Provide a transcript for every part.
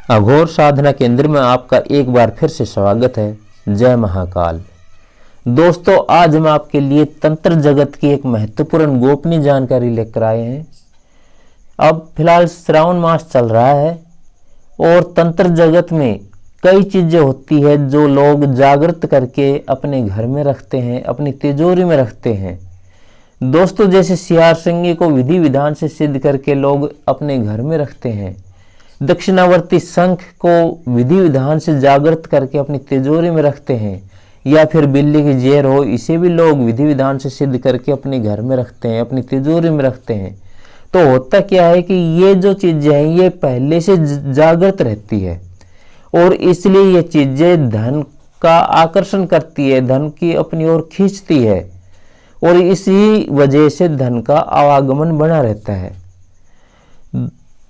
अघोर साधना केंद्र में आपका एक बार फिर से स्वागत है। जय महाकाल। दोस्तों, आज हम आपके लिए तंत्र जगत की एक महत्वपूर्ण गोपनीय जानकारी लेकर आए हैं। अब फिलहाल श्रावण मास चल रहा है और तंत्र जगत में कई चीजें होती है जो लोग जागृत करके अपने घर में रखते हैं, अपनी तिजोरी में रखते हैं। दोस्तों, जैसे सियार सिंगी को विधि विधान से सिद्ध करके लोग अपने घर में रखते हैं, दक्षिणावर्ती शंख को विधि विधान से जागृत करके अपनी तिजोरी में रखते हैं, या फिर बिल्ली की जेर हो, इसे भी लोग विधि विधान से सिद्ध करके अपने घर में रखते हैं, अपनी तिजोरी में रखते हैं। तो होता क्या है कि ये जो चीजें हैं ये पहले से जागृत रहती है और इसलिए ये चीजें धन का आकर्षण करती है, धन की अपनी ओर खींचती है और इसी वजह से धन का आवागमन बना रहता है।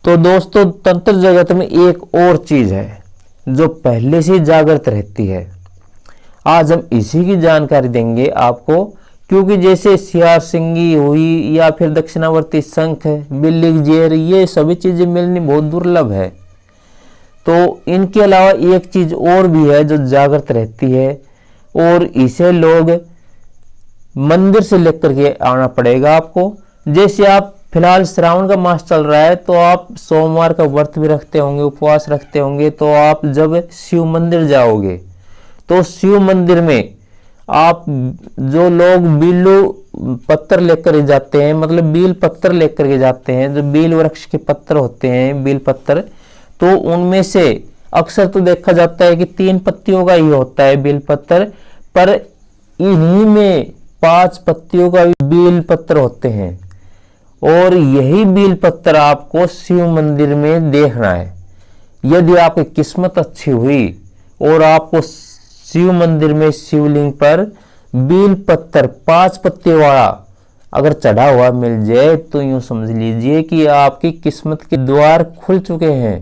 तो दोस्तों, तंत्र जगत में एक और चीज है जो पहले से जागृत रहती है। आज हम इसी की जानकारी देंगे आपको, क्योंकि जैसे सियार सिंगी हुई या फिर दक्षिणावर्ती शंख, बिल्ली की जेर, ये सभी चीजें मिलनी बहुत दुर्लभ है। तो इनके अलावा एक चीज और भी है जो जागृत रहती है और इसे लोग मंदिर से लेकर के आना पड़ेगा आपको। जैसे आप फिलहाल श्रावण का मास चल रहा है तो आप सोमवार का व्रत भी रखते होंगे, उपवास रखते होंगे। तो आप जब शिव मंदिर जाओगे तो शिव मंदिर में आप जो लोग बीलू पत्थर लेकर जाते हैं, मतलब बील पत्थर लेकर के जाते हैं, जो बील वृक्ष के पत्थर होते हैं, बील पत्थर, तो उनमें से अक्सर तो देखा जाता है कि 3 पत्तियों का ही होता है बील पत्थर, पर इन्हीं में 5 पत्तियों का बील पत्थर होते हैं और यही बील पत्थर आपको शिव मंदिर में देखना है। यदि आपकी किस्मत अच्छी हुई और आपको शिव मंदिर में शिवलिंग पर बील पत्थर 5 पत्ते वाला अगर चढ़ा हुआ मिल जाए तो यूं समझ लीजिए कि आपकी किस्मत के द्वार खुल चुके हैं।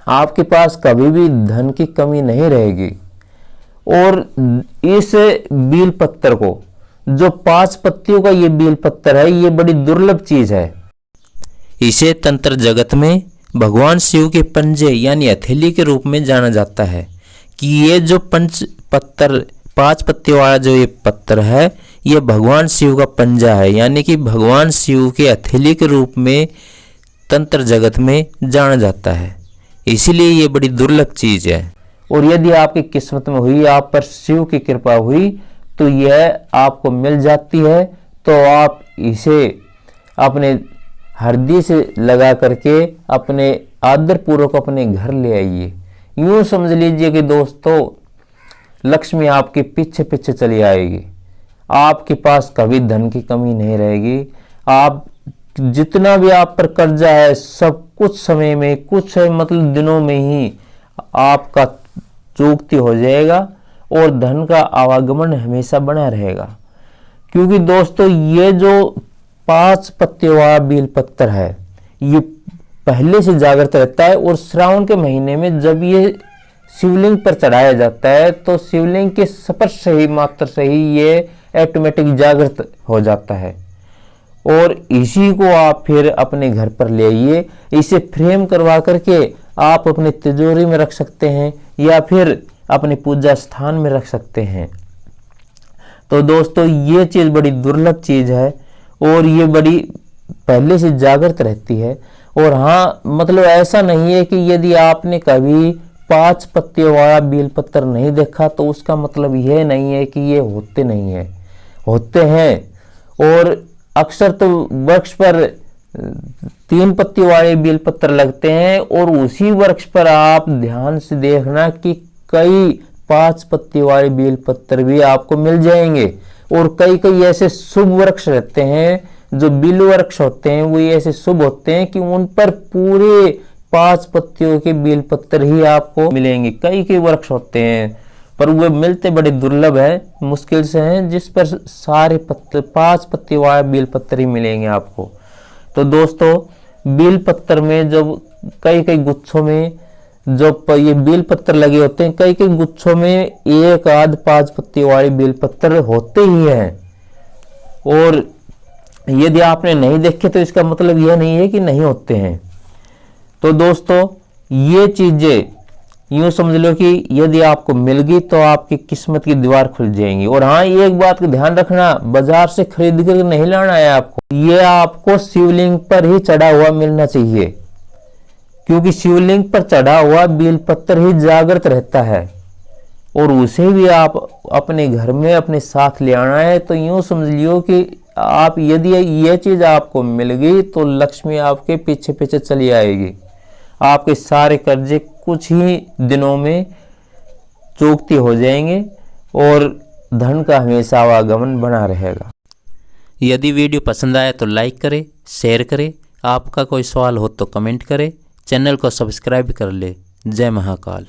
आपके पास कभी भी धन की कमी नहीं रहेगी। और इस बील पत्थर को, जो 5 पत्तियों का ये बील पत्थर है, ये बड़ी दुर्लभ चीज है। इसे तंत्र जगत में भगवान शिव के पंजे यानी हथेली के रूप में जाना जाता है कि ये जो 5 पत्ते वाला जो ये पत्थर है, ये भगवान शिव का पंजा है, यानी कि भगवान शिव के हथेली के रूप में तंत्र जगत में जाना जाता है। इसीलिए ये बड़ी दुर्लभ चीज है और यदि आपकी किस्मत में हुई, आप पर शिव की कृपा हुई, तो यह आपको मिल जाती है। तो आप इसे अपने हरदी से लगा करके अपने आदर पूर्वक अपने घर ले आइए। यूं समझ लीजिए कि दोस्तों, लक्ष्मी आपके पीछे पीछे चली आएगी। आपके पास कभी धन की कमी नहीं रहेगी। आप जितना भी आप पर कर्जा है, सब कुछ समय में, कुछ मतलब दिनों में ही आपका चूकती हो जाएगा और धन का आवागमन हमेशा बना रहेगा। क्योंकि दोस्तों, ये जो 5 पत्ते वाला बील पत्थर है, ये पहले से जागृत रहता है और श्रावण के महीने में जब ये शिवलिंग पर चढ़ाया जाता है तो शिवलिंग के स्पर्श से ही, मात्र से ही ये ऑटोमेटिक जागृत हो जाता है। और इसी को आप फिर अपने घर पर ले आइए। इसे फ्रेम करवा करके आप अपने तिजोरी में रख सकते हैं या फिर अपने पूजा स्थान में रख सकते हैं। तो दोस्तों, ये चीज बड़ी दुर्लभ चीज है और ये बड़ी पहले से जागृत रहती है। और हाँ, मतलब ऐसा नहीं है कि यदि आपने कभी 5 पत्ते वाला बेल पत्थर नहीं देखा तो उसका मतलब यह नहीं है कि ये होते नहीं है, होते हैं। और अक्सर तो वृक्ष पर 3 पत्ती वाले बेल पत्थर लगते हैं और उसी वृक्ष पर आप ध्यान से देखना कि कई 5 पत्ती वाले बेल पत्थर भी आपको मिल जाएंगे। और कई ऐसे शुभ वृक्ष रहते हैं, जो बिल वृक्ष होते हैं, वो ऐसे शुभ होते हैं कि उन पर पूरे 5 पत्तियों के बेल पत्थर ही आपको मिलेंगे। कई वृक्ष होते हैं पर वो मिलते बड़े दुर्लभ है, मुश्किल से हैं, जिस पर सारे 5 पत्ती वाले बेल पत्थर ही मिलेंगे आपको। तो दोस्तों, बेल पत्थर में जब कई गुच्छों में जो ये बेल पत्थर लगे होते हैं, कई गुच्छों में 1 आध 5 पत्ती वाले बेल पत्थर होते ही हैं। और यदि आपने नहीं देखे तो इसका मतलब यह नहीं है कि नहीं होते हैं। तो दोस्तों, ये चीजें यूं समझ लो कि यदि आपको मिल गई तो आपकी किस्मत की दीवार खुल जाएंगी। और हाँ, एक बात का ध्यान रखना, बाजार से खरीद कर नहीं लाना है आपको, ये आपको शिवलिंग पर ही चढ़ा हुआ मिलना चाहिए, क्योंकि शिवलिंग पर चढ़ा हुआ बेलपत्र ही जागृत रहता है और उसे भी आप अपने घर में अपने साथ ले आना है। तो यूं समझ लियो कि आप यदि यह चीज आपको मिल गई तो लक्ष्मी आपके पीछे पीछे चली आएगी, आपके सारे कर्जे कुछ ही दिनों में चुकती हो जाएंगे और धन का हमेशा आवागमन बना रहेगा। यदि वीडियो पसंद आया तो लाइक करें, शेयर करें, आपका कोई सवाल हो तो कमेंट करें, चैनल को सब्सक्राइब कर ले। जय महाकाल।